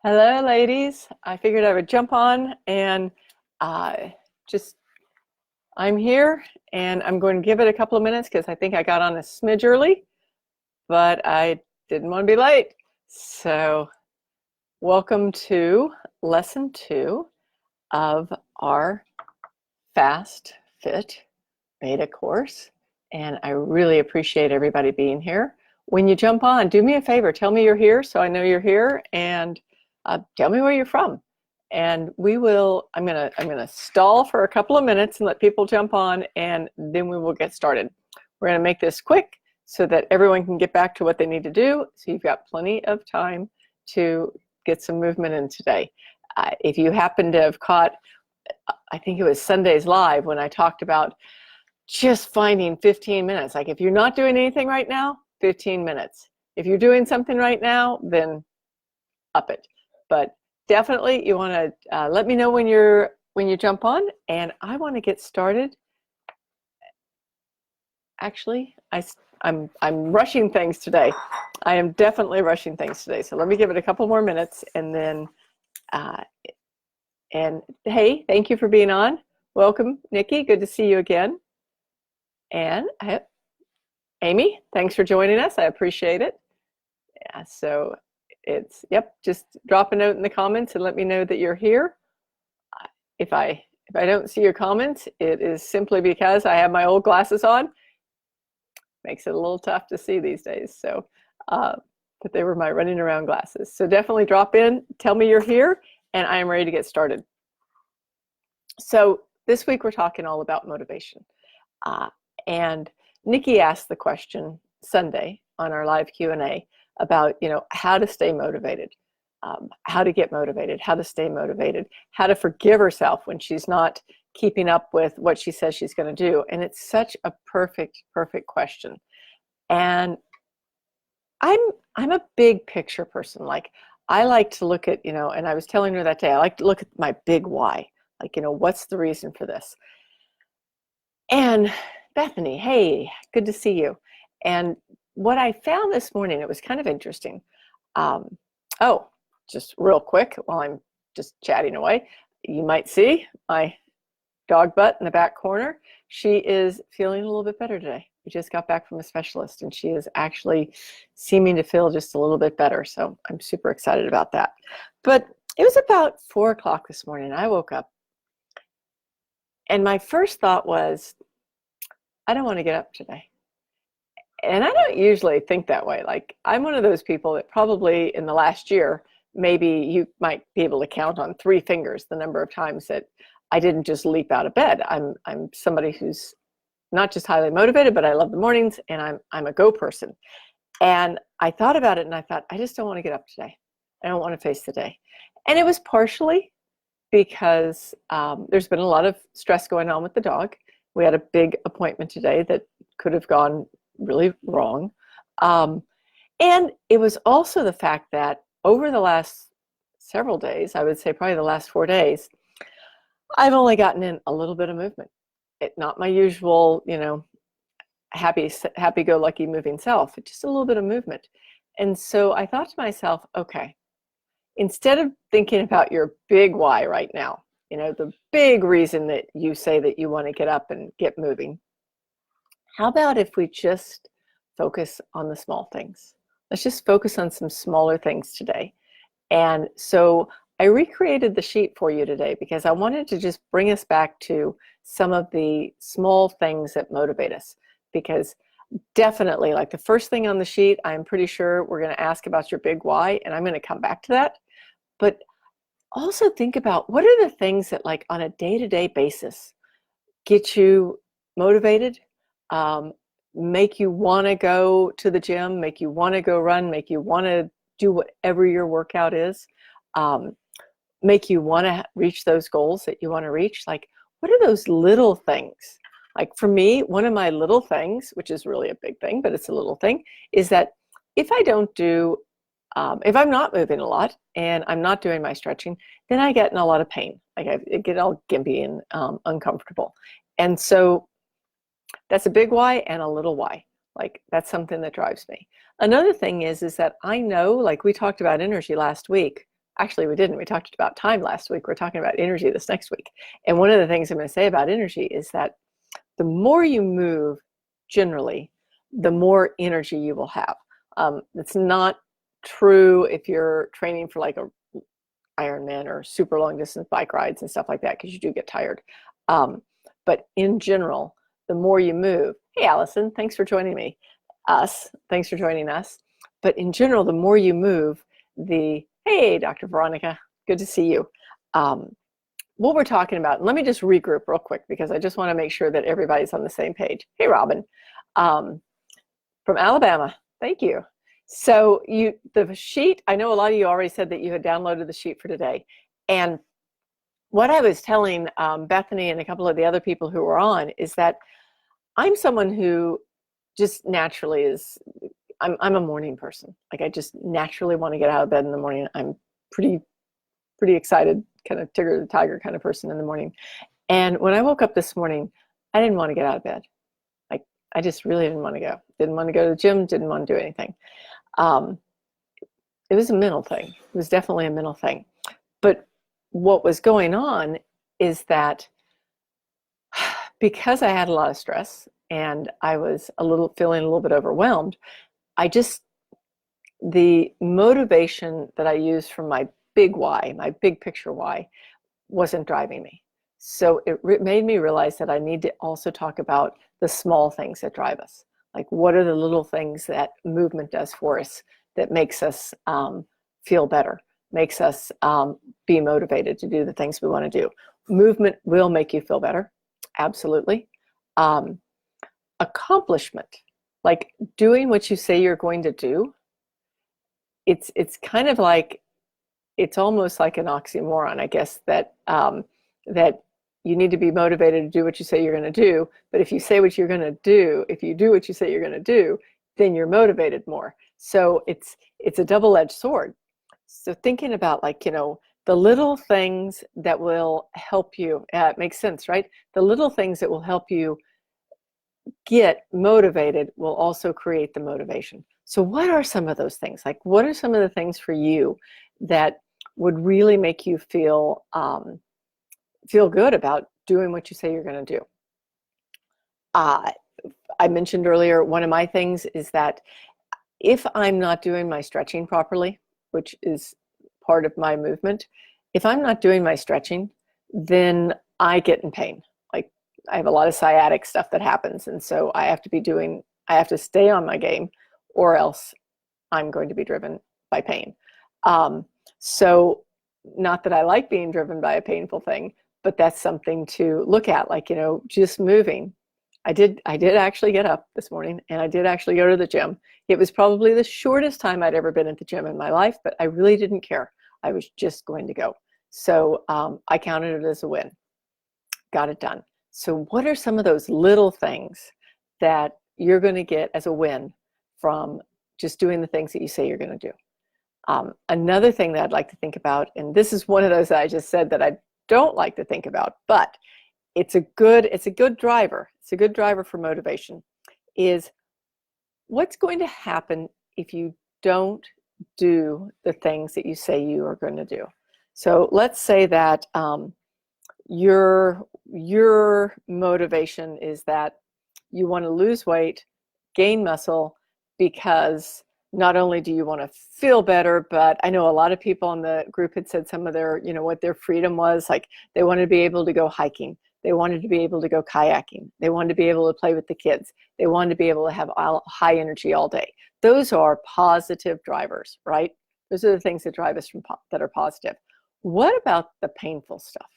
Hello, ladies. I figured I would jump on and uh, just, I'm here and I'm going to give it a couple of minutes because I think I got on a smidge early, but I didn't want to be late. So, welcome to lesson 2 of our Fast Fit beta course. And I really appreciate everybody being here. When you jump on, do me a favor, tell me you're here so I know you're here, and tell me where you're from. And I'm gonna stall for a couple of minutes and let people jump on, and then we will get started. We're gonna make this quick so that everyone can get back to what they need to do. So you've got plenty of time to get some movement in today. If you happen to have caught, I think it was Sunday's Live when I talked about just finding 15 minutes. Like if you're not doing anything right now, 15 minutes. If you're doing something right now, then up it. But definitely you want to let me know when you jump on, and I want to get started. Actually, I'm rushing things today. I am definitely rushing things today. So let me give it a couple more minutes, and then and hey, thank you for being on. Welcome, Nikki. Good to see you again. And Amy, thanks for joining us. I appreciate it. Yeah, so it's, yep, just drop a note in the comments and let me know that you're here. If I don't see your comments, it is simply because I have my old glasses on. Makes it a little tough to see these days. So, but they were my running around glasses. So definitely drop in, tell me you're here, and I am ready to get started. So this week we're talking all about motivation. And Nikki asked the question Sunday on our live Q&A about, how to stay motivated, how to get motivated, how to stay motivated, how to forgive herself when she's not keeping up with what she says she's going to do. And it's such a perfect question. And I'm a big picture person. Like I like to look at, and I was telling her that day, I like to look at my big why. Like, what's the reason for this? And Bethany, hey, good to see you. And what I found this morning, it was kind of interesting. Oh, just real quick while I'm just chatting away, you might see my dog butt in the back corner. She is feeling a little bit better today. We just got back from a specialist and she is actually seeming to feel just a little bit better. So I'm super excited about that. But it was about 4 o'clock this morning. I woke up and my first thought was, I don't want to get up today. And I don't usually think that way. Like I'm one of those people that probably in the last year, maybe you might be able to count on 3 fingers the number of times that I didn't just leap out of bed. I'm somebody who's not just highly motivated, but I love the mornings, and I'm a go person. And I thought about it and I thought, I just don't want to get up today. I don't want to face the day. And it was partially because there's been a lot of stress going on with the dog. We had a big appointment today that could have gone really wrong. And it was also the fact that over the last several days, I would say probably the last 4 days, I've only gotten in a little bit of movement. Not my usual, happy-go-lucky moving self, just a little bit of movement. And so I thought to myself, okay, instead of thinking about your big why right now, the big reason that you say that you want to get up and get moving, how about if we just focus on the small things? Let's just focus on some smaller things today. And so I recreated the sheet for you today because I wanted to just bring us back to some of the small things that motivate us. Because definitely, like the first thing on the sheet, I'm pretty sure we're going to ask about your big why, and I'm going to come back to that. But also think about what are the things that, like on a day-to-day basis, get you motivated, make you want to go to the gym, make you want to go run, make you want to do whatever your workout is, make you want to reach those goals that you want to reach. Like, what are those little things? Like for me, one of my little things, which is really a big thing, but it's a little thing, is that if I don't do, if I'm not moving a lot and I'm not doing my stretching, then I get in a lot of pain. Like I get all gimpy and uncomfortable. And so that's a big why and a little why. Like that's something that drives me. Another thing is that I know, like we talked about energy last week. actually we didn't. We talked about time last week. We're talking about energy this next week. And one of the things I'm going to say about energy is that the more you move, generally, the more energy you will have. It's not true if you're training for like a Ironman or super long distance bike rides and stuff like that, because you do get tired. But in general, the more you move, hey Allison, thanks for joining me. Thanks for joining us. But in general, the more you move, hey Dr. Veronica, good to see you. What we're talking about, let me just regroup real quick because I just want to make sure that everybody's on the same page. Hey Robin, from Alabama, thank you. So the sheet, I know a lot of you already said that you had downloaded the sheet for today. And what I was telling Bethany and a couple of the other people who were on is that I'm someone who just naturally I'm a morning person. Like I just naturally want to get out of bed in the morning. I'm pretty excited, kind of Tigger the Tiger kind of person in the morning. And when I woke up this morning, I didn't want to get out of bed. Like I just really didn't want to go. Didn't want to go to the gym, didn't want to do anything. It was a mental thing. It was definitely a mental thing. But what was going on is that because I had a lot of stress and I was feeling a little bit overwhelmed, the motivation that I used from my big why, my big picture why, wasn't driving me. So it made me realize that I need to also talk about the small things that drive us. Like what are the little things that movement does for us that makes us feel better, makes us be motivated to do the things we want to do. Movement will make you feel better, absolutely. Accomplishment, like doing what you say you're going to do, it's kind of like, it's almost like an oxymoron, I guess, that that you need to be motivated to do what you say you're going to do. But if you say what you're going to do, if you do what you say you're going to do, then you're motivated more. So it's a double-edged sword. So thinking about like, the little things that will help you, it makes sense, right? The little things that will help you get motivated will also create the motivation. So what are some of those things? Like what are some of the things for you that would really make you feel good about doing what you say you're going to do? I mentioned earlier, one of my things is that if I'm not doing my stretching properly, which is part of my movement, if I'm not doing my stretching, then I get in pain. Like I have a lot of sciatic stuff that happens. And so I have to stay on my game, or else I'm going to be driven by pain. So not that I like being driven by a painful thing, but that's something to look at, like, just moving. I did actually get up this morning and I did actually go to the gym. It was probably the shortest time I'd ever been at the gym in my life, but I really didn't care. I was just going to go. So I counted it as a win. Got it done. So what are some of those little things that you're going to get as a win from just doing the things that you say you're going to do? Another thing that I'd like to think about, and this is one of those that I just said that I don't like to think about, but it's a good driver. It's a good driver for motivation, is what's going to happen if you don't do the things that you say you are going to do. So let's say that your motivation is that you want to lose weight, gain muscle, because not only do you want to feel better, but I know a lot of people in the group had said some of their, what their freedom was. Like they wanted to be able to go hiking. They wanted to be able to go kayaking. They wanted to be able to play with the kids. They wanted to be able to have high energy all day. Those are positive drivers, right? Those are the things that drive us that are positive. What about the painful stuff?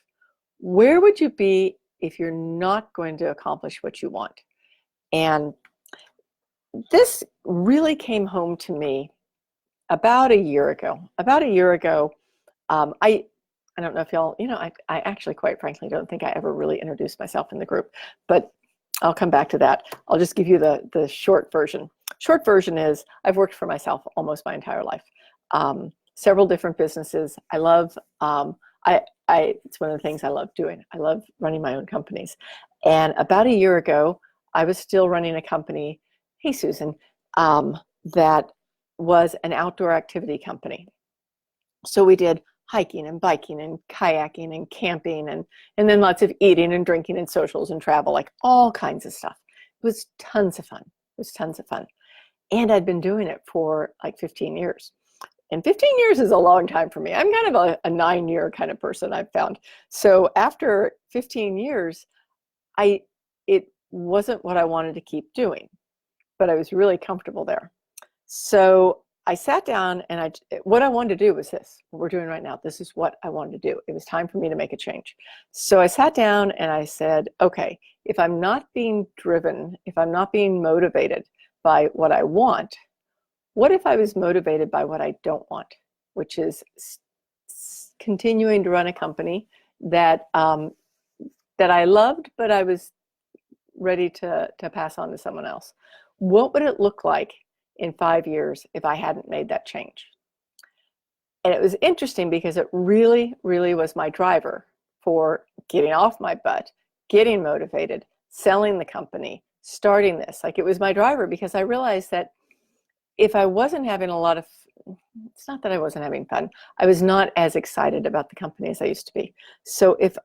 Where would you be if you're not going to accomplish what you want? And this really came home to me about a year ago. I don't know if y'all, I actually, quite frankly, don't think I ever really introduced myself in the group, but I'll come back to that. I'll just give you the short version. Short version is I've worked for myself almost my entire life. Several different businesses. I love, it's one of the things I love doing. I love running my own companies. And about a year ago, I was still running a company, hey Susan, that was an outdoor activity company. So we did hiking and biking and kayaking and camping and then lots of eating and drinking and socials and travel, like all kinds of stuff. It was tons of fun. It was tons of fun. And I'd been doing it for like 15 years. And 15 years is a long time for me. I'm kind of a 9-year kind of person, I've found. So after 15 years, it wasn't what I wanted to keep doing, but I was really comfortable there. So I sat down and what I wanted to do was this, what we're doing right now. This is what I wanted to do. It was time for me to make a change. So I sat down and I said, okay, if I'm not being driven, if I'm not being motivated by what I want, what if I was motivated by what I don't want, which is continuing to run a company that that I loved, but I was ready to pass on to someone else. What would it look like in 5 years if I hadn't made that change? And it was interesting because it really, really was my driver for getting off my butt, getting motivated, selling the company, starting this. Like, it was my driver because I realized that if I wasn't having a lot of, it's not that I wasn't having fun, I was not as excited about the company as I used to be. So if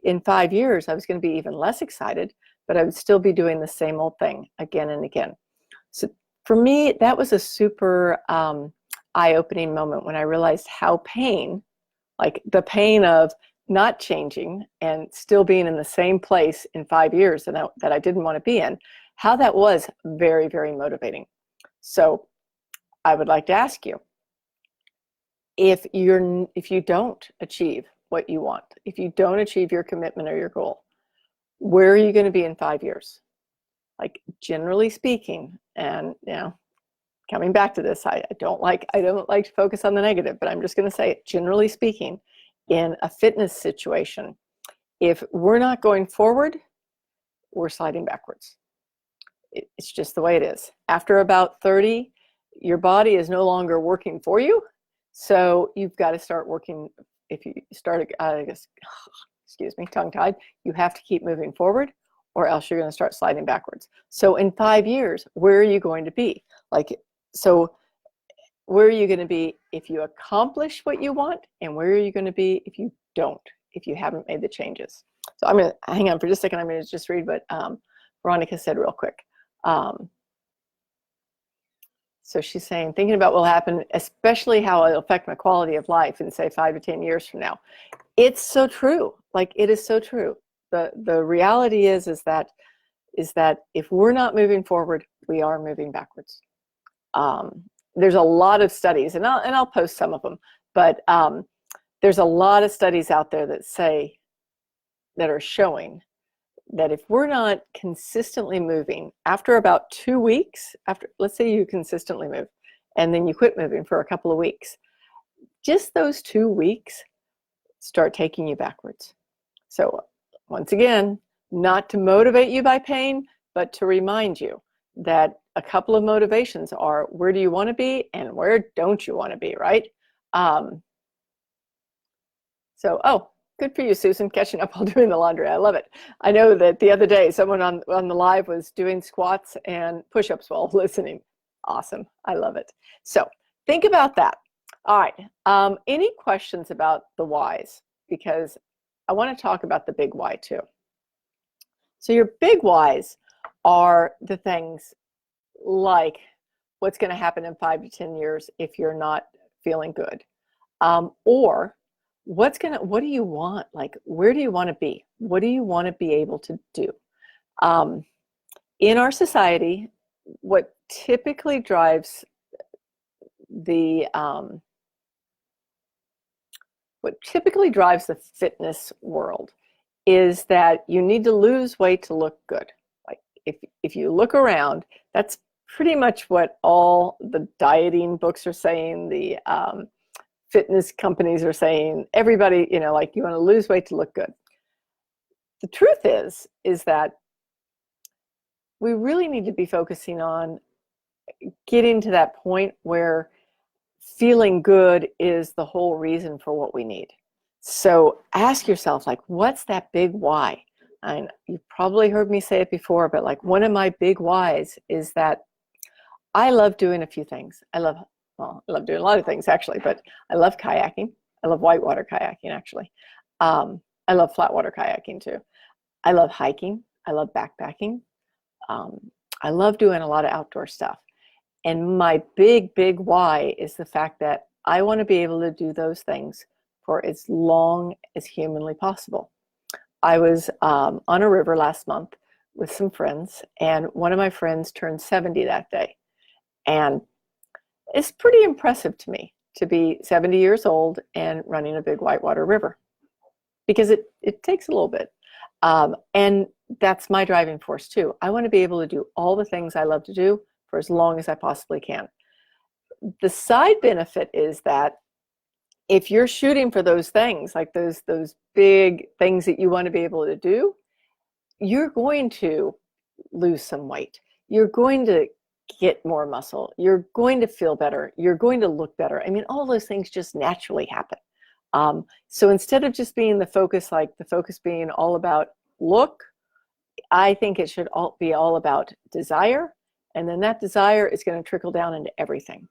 in 5 years, I was going to be even less excited, but I would still be doing the same old thing again and again. So for me, that was a super eye-opening moment when I realized how like the pain of not changing and still being in the same place in 5 years that I didn't want to be in, how that was very, very motivating. So I would like to ask you, if you don't achieve what you want, if you don't achieve your commitment or your goal, where are you going to be in 5 years? Like, generally speaking, and coming back to this, I don't like to focus on the negative, but I'm just going to say it. Generally speaking, in a fitness situation, if we're not going forward, we're sliding backwards. It's just the way it is. After about 30, your body is no longer working for you. So you've got to start working. If you start, excuse me, tongue-tied, you have to keep moving forward or else you're going to start sliding backwards. So in 5 years, where are you going to be? So where are you going to be if you accomplish what you want, and where are you going to be if you don't, if you haven't made the changes? So I'm going to hang on for just a second. I'm going to just read what Veronica said real quick. So she's saying, thinking about what will happen, especially how it'll affect my quality of life in, say, 5 to 10 years from now. It's so true. Like, it is so true. The reality is that if we're not moving forward, we are moving backwards. There's a lot of studies, and I'll post some of them, but there's a lot of studies out there that are showing that if we're not consistently moving, after about 2 weeks, let's say you consistently move, and then you quit moving for a couple of weeks, just those 2 weeks start taking you backwards. So once again, not to motivate you by pain, but to remind you that a couple of motivations are, where do you want to be and where don't you want to be, right? Good for you, Susan, catching up while doing the laundry. I love it. I know that the other day, someone on the live was doing squats and push-ups while listening. Awesome. I love it. So think about that. All right. Any questions about the whys? Because I want to talk about the big why too. So your big whys are the things like, what's going to happen in 5 to 10 years if you're not feeling good? Or what do you want? Like, where do you want to be? What do you want to be able to do? In our society, what typically drives the fitness world is that you need to lose weight to look good. Like, if you look around, that's pretty much what all the dieting books are saying, the fitness companies are saying, everybody, like, you want to lose weight to look good. The truth is that we really need to be focusing on getting to that point where feeling good is the whole reason for what we need. So ask yourself, like, what's that big why? And you've probably heard me say it before, but like, one of my big whys is that I love doing a few things. I love doing a lot of things actually, but I love kayaking. I love whitewater kayaking, actually. I love flat water kayaking too. I love hiking. I love backpacking. Um, I love doing a lot of outdoor stuff. And my big why is the fact that I want to be able to do those things for as long as humanly possible. I was on a river last month with some friends, and one of my friends turned 70 that day. And it's pretty impressive to me to be 70 years old and running a big whitewater river, because it takes a little bit. And that's my driving force too. I want to be able to do all the things I love to do for as long as I possibly can. The side benefit is that if you're shooting for those things, like those big things that you want to be able to do, you're going to lose some weight. You're going to get more muscle. You're going to feel better. You're going to look better. I mean, all those things just naturally happen. So instead of just being the focus, like the focus being all about look, I think it should be all about desire. And then that desire is going to trickle down into everything.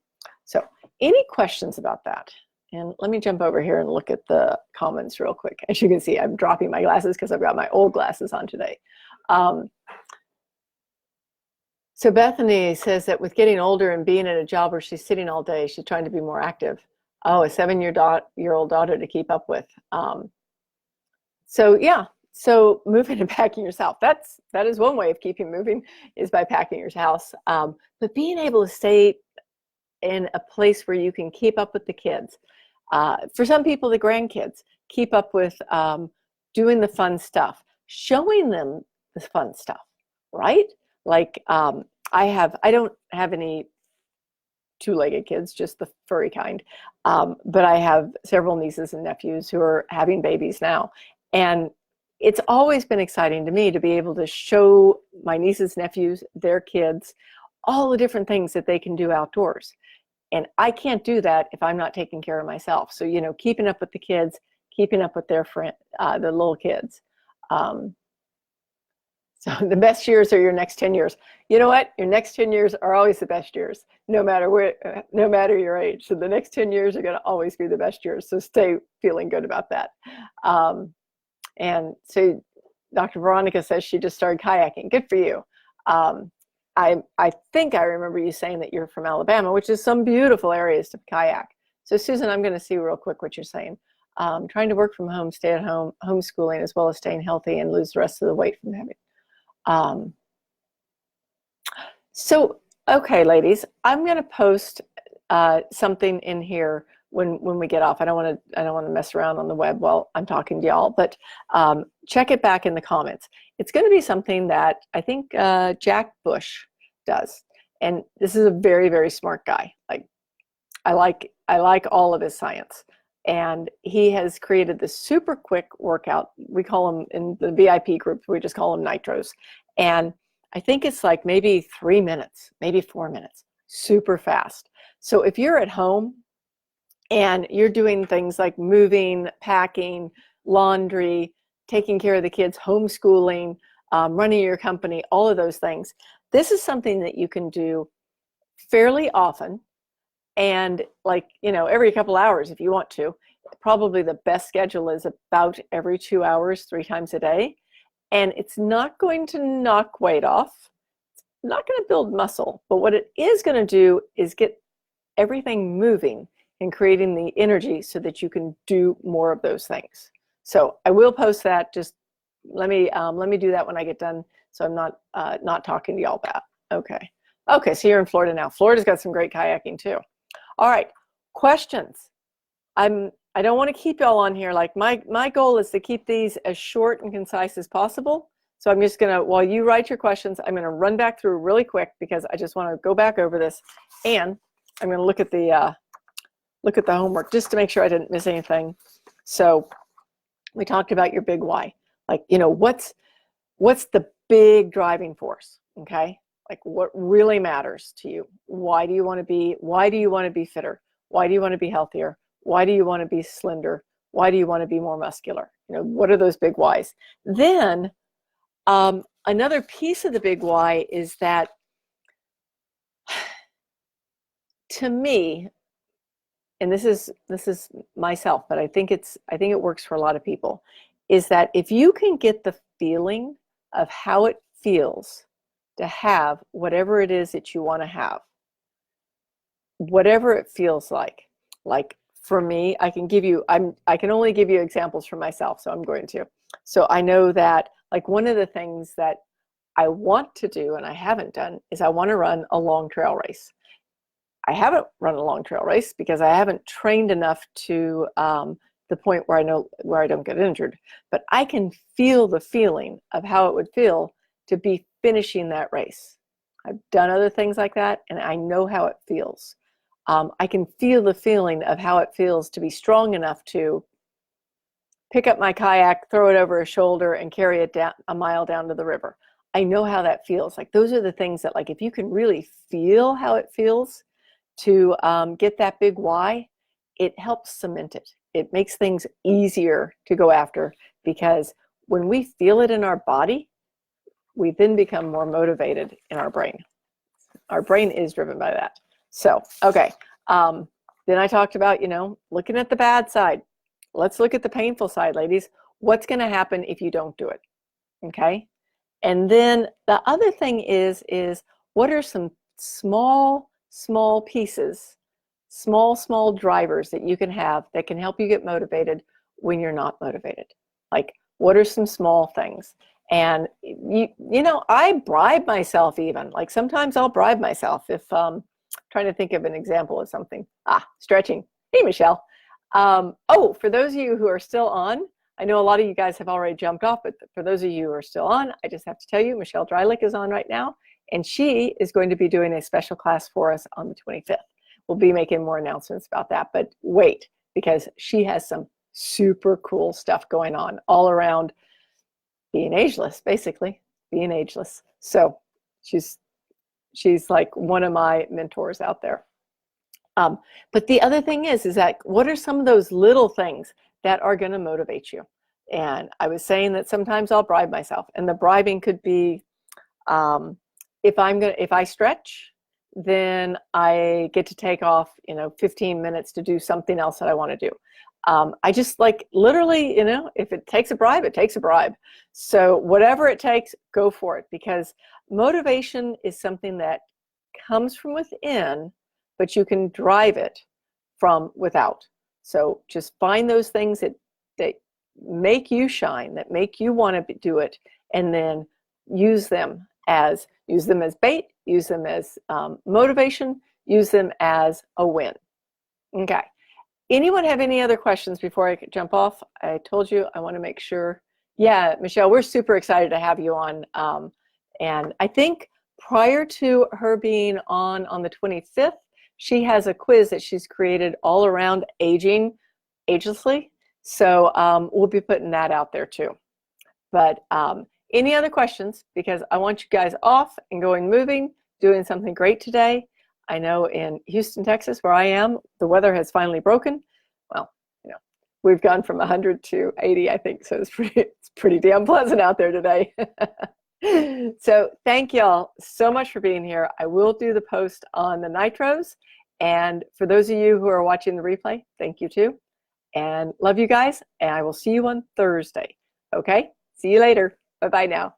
So any questions about that? And let me jump over here and look at the comments real quick. As you can see, I'm dropping my glasses because I've got my old glasses on today. So Bethany says that with getting older and being in a job where she's sitting all day, she's trying to be more active. Oh, a 7-year-old daughter to keep up with. So yeah, so moving and packing yourself, that is one way of keeping moving, is by packing your house. But being able to stay in a place where you can keep up with the kids. For some people, the grandkids, keep up with doing the fun stuff, showing them the fun stuff, right? Like I don't have any two-legged kids, just the furry kind. But I have several nieces and nephews who are having babies now. And it's always been exciting to me to be able to show my nieces, nephews, their kids, all the different things that they can do outdoors. And I can't do that if I'm not taking care of myself. So, you know, keeping up with the kids, keeping up with their friend, the little kids. So the best years are your next 10 years. You know what? Your next 10 years are always the best years, no matter your age. So the next 10 years are going to always be the best years. So stay feeling good about that. And so Dr. Veronica says she just started kayaking. Good for you. I think I remember you saying that you're from Alabama, which is some beautiful areas to kayak. So Susan, I'm going to see real quick what you're saying. Trying to work from home, stay at home, homeschooling, as well as staying healthy and lose the rest of the weight from having. So, okay, ladies, I'm going to post something in here when we get off. I don't want to mess around on the web while I'm talking to y'all, but check it back in the comments. It's going to be something that I think Jack Bush does, and this is a very, very smart guy. Like I like all of his science, and he has created this super quick workout. We call them in the VIP group. We just call them nitros, and I think it's like maybe 3 minutes, maybe 4 minutes, super fast. So if you're at home and you're doing things like moving, packing, laundry, taking care of the kids, homeschooling, running your company, all of those things, this is something that you can do fairly often, and like, you know, every couple hours if you want to. Probably the best schedule is about every 2 hours, 3 times a day. And it's not going to knock weight off. It's not going to build muscle. But what it is going to do is get everything moving and creating the energy so that you can do more of those things. So I will post that. Just let me do that when I get done, so I'm not talking to y'all about. Okay. Okay, so you're in Florida now. Florida's got some great kayaking too. All right, questions. I don't want to keep y'all on here. Like my goal is to keep these as short and concise as possible. So I'm just gonna, while you write your questions, I'm gonna run back through really quick because I just want to go back over this, and I'm gonna look at the homework just to make sure I didn't miss anything. So we talked about your big why. Like, you know, what's the big driving force? Okay, like what really matters to you? Why do you want to be fitter? Why do you want to be healthier? Why do you want to be slender? Why do you want to be more muscular? You know, what are those big whys? Then another piece of the big why is that, to me, and this is myself, but I think it works for a lot of people, is that if you can get the feeling of how it feels to have whatever it is that you want to have, whatever it feels like for me, I can only give you examples for myself, so I'm going to. So I know that like one of the things that I want to do and I haven't done is I want to run a long trail race. I haven't run a long trail race because I haven't trained enough to the point where I know where I don't get injured. But I can feel the feeling of how it would feel to be finishing that race. I've done other things like that, and I know how it feels. I can feel the feeling of how it feels to be strong enough to pick up my kayak, throw it over a shoulder, and carry it down a mile down to the river. I know how that feels. Like those are the things that, like, if you can really feel how it feels to get that big why, it helps cement it. It makes things easier to go after, because when we feel it in our body, we then become more motivated in our brain. Our brain is driven by that. So, okay. Then I talked about, looking at the bad side. Let's look at the painful side, ladies. What's going to happen if you don't do it? Okay. And then the other thing is what are some small pieces, small drivers that you can have that can help you get motivated when you're not motivated? Like, what are some small things? And I bribe myself even. Like sometimes I'll bribe myself if trying to think of an example of something. Stretching. Hey, Michelle. For those of you who are still on, I know a lot of you guys have already jumped off, but for those of you who are still on, I just have to tell you, Michelle Drylick is on right now, and she is going to be doing a special class for us on the 25th. We'll be making more announcements about that, but wait, because she has some super cool stuff going on all around being ageless, basically, being ageless. So she's like one of my mentors out there. But the other thing is that what are some of those little things that are going to motivate you? And I was saying that sometimes I'll bribe myself, and the bribing could be if I stretch, then I get to take off 15 minutes to do something else that I want to do. I just like literally, if it takes a bribe, it takes a bribe. So whatever it takes, go for it, because motivation is something that comes from within, but you can drive it from without. So just find those things that make you shine, that make you want to do it, and then use them as bait, use them as motivation, use them as a win. Okay. Anyone have any other questions before I jump off? I told you I want to make sure. Yeah, Michelle, we're super excited to have you on. And I think prior to her being on the 25th, she has a quiz that she's created all around aging agelessly. So we'll be putting that out there too. But any other questions? Because I want you guys off and going moving, doing something great today. I know in Houston, Texas, where I am, the weather has finally broken. Well, we've gone from 100 to 80, I think. So it's pretty damn pleasant out there today. So thank y'all so much for being here. I will do the post on the nitros. And for those of you who are watching the replay, thank you too. And love you guys. And I will see you on Thursday. Okay? See you later. Bye-bye now.